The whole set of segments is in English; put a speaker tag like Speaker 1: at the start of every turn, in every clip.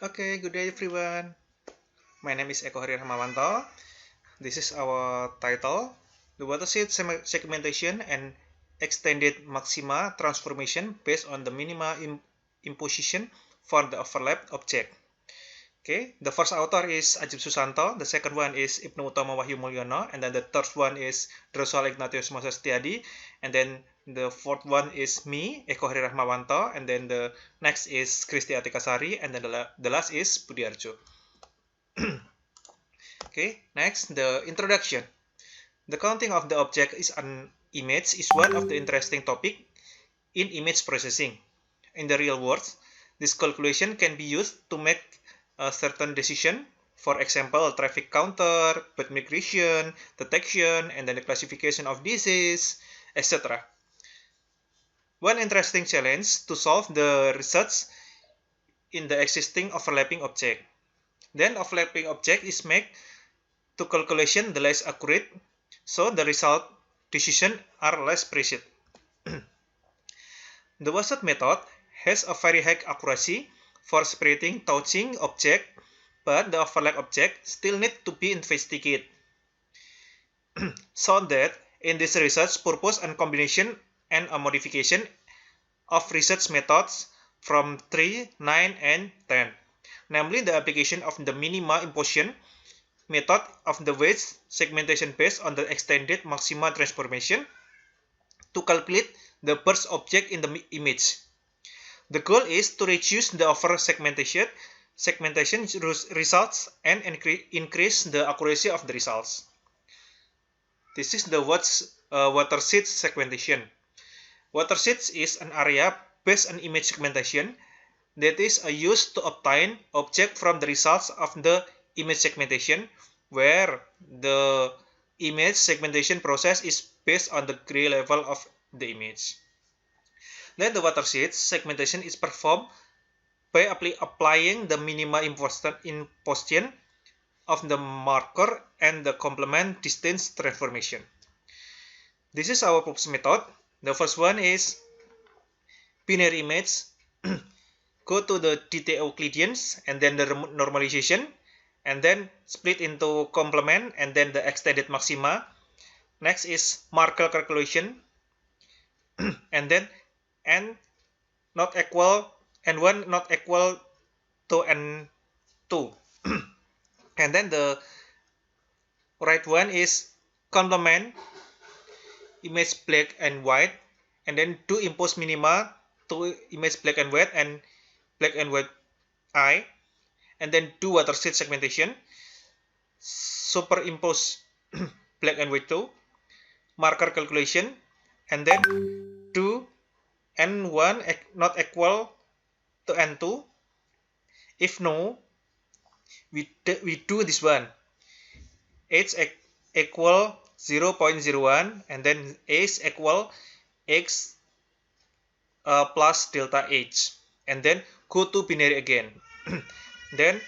Speaker 1: Okay, good day everyone. My name is Eko Hari Rahmawanto. This is our title, the watershed segmentation and extended maxima transformation based on the minima imposition for the overlap object. Okay, the first author is Ajib Susanto, the second one is Ibnu Utama Wahyu Mulyono, and then the third one is Drosal Ignatius Masa Setiadi, and then the fourth one is me, Eko Hari Rahmawanto, and then the next is Kristi Atikasari, and then the last is Budiarjo. Okay, next, the introduction. The counting of the object is an image is one of the interesting topic in image processing. In the real world, this calculation can be used to make a certain decision, for example, traffic counter, bird migration, detection, and then the classification of disease, etc. One interesting challenge to solve the research in the existing overlapping object. Then overlapping object is made to calculation the less accurate, so the result decision are less precise. The washed method has a very high accuracy for separating touching object, but the overlap object still need to be investigated. So that in this research purpose and combination and a modification of research methods from 3, 9, and 10, namely the application of the minima imposition method of the weight segmentation based on the extended maxima transformation to calculate the burst object in the image. The goal is to reduce the over segmentation results and increase the accuracy of the results. This is the watershed segmentation. Watershed is an area based on image segmentation that is used to obtain object from the results of the image segmentation, where the image segmentation process is based on the gray level of the image. Then the watershed segmentation is performed by applying the minima imposition of the marker and the complement distance transformation. This is our purpose method. The first one is binary image. Go to the DT Euclideans and then the normalization, and then split into complement and then the extended maxima. Next is marker calculation, and then n not equal n1 not equal to n2. And then the right one is complement image black and white, and then do impose minima to image black and white I, and then do watershed segmentation, superimpose black and white 2, marker calculation, and then do n1 not equal to n2. If no, we do this one, h equal 0.01, and then h equal x plus delta h, and then go to binary again. Then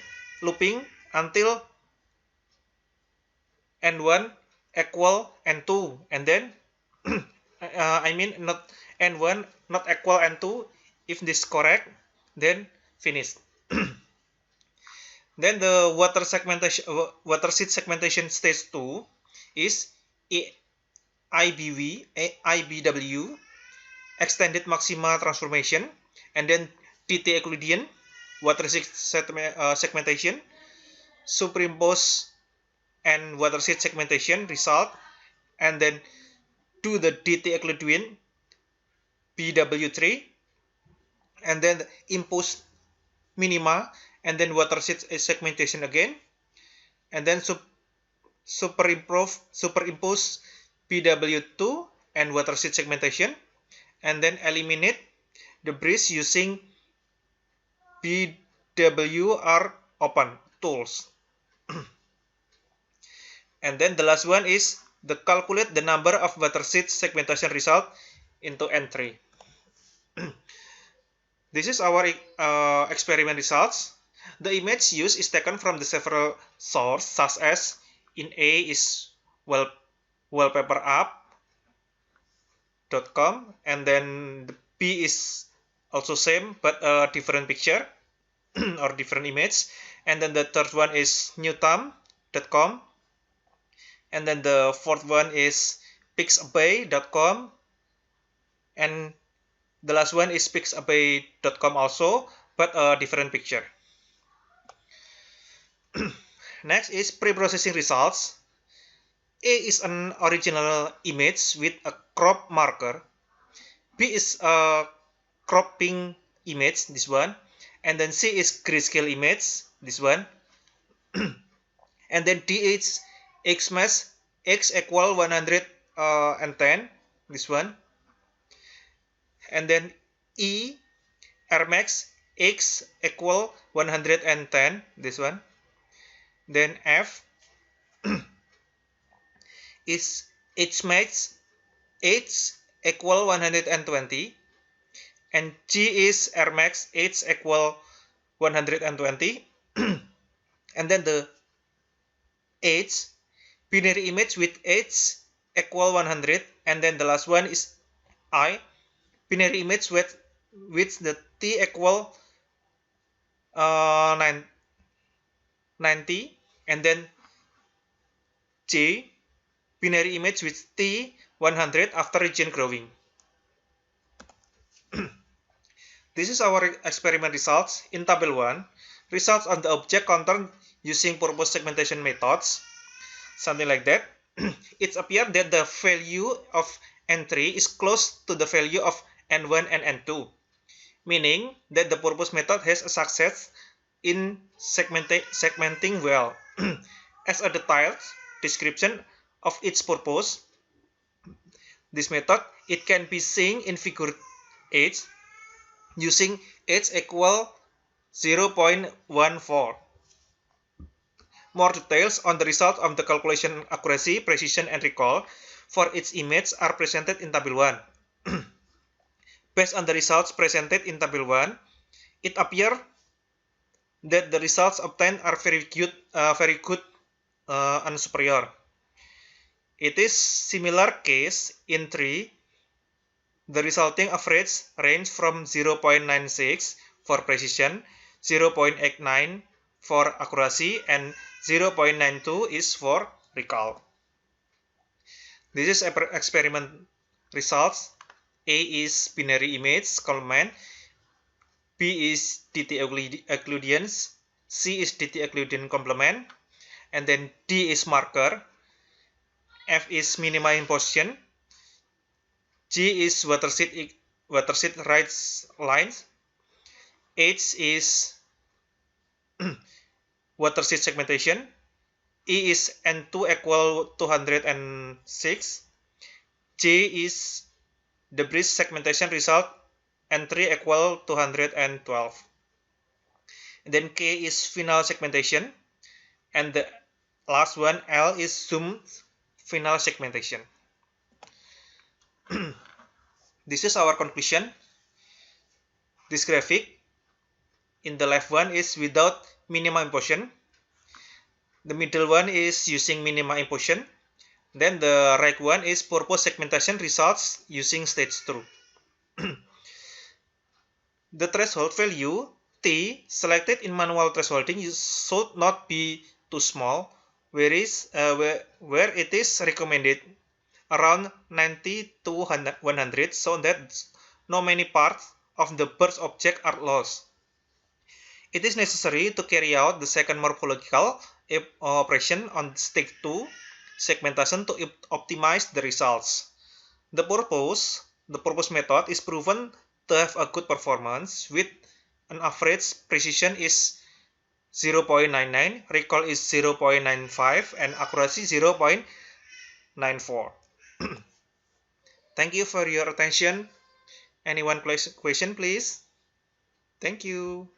Speaker 1: looping until n1 equal n2, and then I mean not n1 not equal n2. If this correct, then finish. Then the watershed segmentation stage 2 is IBW, extended maxima transformation, and then DT Euclidean watershed segmentation, superimpose and watershed segmentation result, and then do the DT Euclidean BW3, and then impose minima, and then watershed segmentation again, and then superimpose BW2 and watershed segmentation, and then eliminate the bridge using BWR open tools. And then the last one is the calculate the number of watershed segmentation result into N3. This is our experiment results. The image used is taken from the several sources, such as in A is wallpaperup.com, and then the B is also same but a different picture. or different image. And then the third one is newtam.com. And then the fourth one is pixabay.com. And the last one is pixabay.com also, but a different picture. Next is pre-processing results. A is an original image with a crop marker. B is a cropping image, this one. And then C is grayscale image, this one. And then D is XMask X equal 110, this one. And then E Airmax X equal 110, this one. Then F is HMax H equal 120, and G is Airmax H equal 120. And then the H, binary image with H equal 100, and then the last one is I, binary image with the T equal 90, and then J, binary image with T 100 after region growing. This is our experiment results. In table 1, results on the object counter using purpose segmentation methods, something like that. It appears that the value of N3 is close to the value of N1 and N2, meaning that the purpose method has a success in segmenting well. As a detailed description of its purpose, this method, it can be seen in figure 8 using H equal 0.14. More details on the result of the calculation accuracy, precision, and recall for its image are presented in table 1. Based on the results presented in table 1, it appears that the results obtained are very good and superior. It is similar case in 3. The resulting average range from 0.96 for precision, 0.89 for accuracy, and 0.92 is for recall. This is experiment results. A is binary image complement, B is DT Euclidean, C is DT Euclidean complement, and then D is marker, F is minima imposition, G is watershed right lines, H is watershed segmentation, E is N2 equal 206, J is debris segmentation result, N3 equal 212. And then K is final segmentation, and the last one, L, is zoomed final segmentation. This is our conclusion. This graphic in the left one is without minima imposition. The middle one is using minima imposition. Then the right one is purpose segmentation results using stage 2. The threshold value T selected in manual thresholding should not be too small, where it is recommended around 90 to 100, so that no many parts of the birth object are lost. It is necessary to carry out the second morphological operation on stage 2 segmentation to optimize the results. The purpose method is proven to have a good performance with an average precision is 0.99, recall is 0.95, and accuracy 0.94. Thank you for your attention. Anyone question, please? Thank you.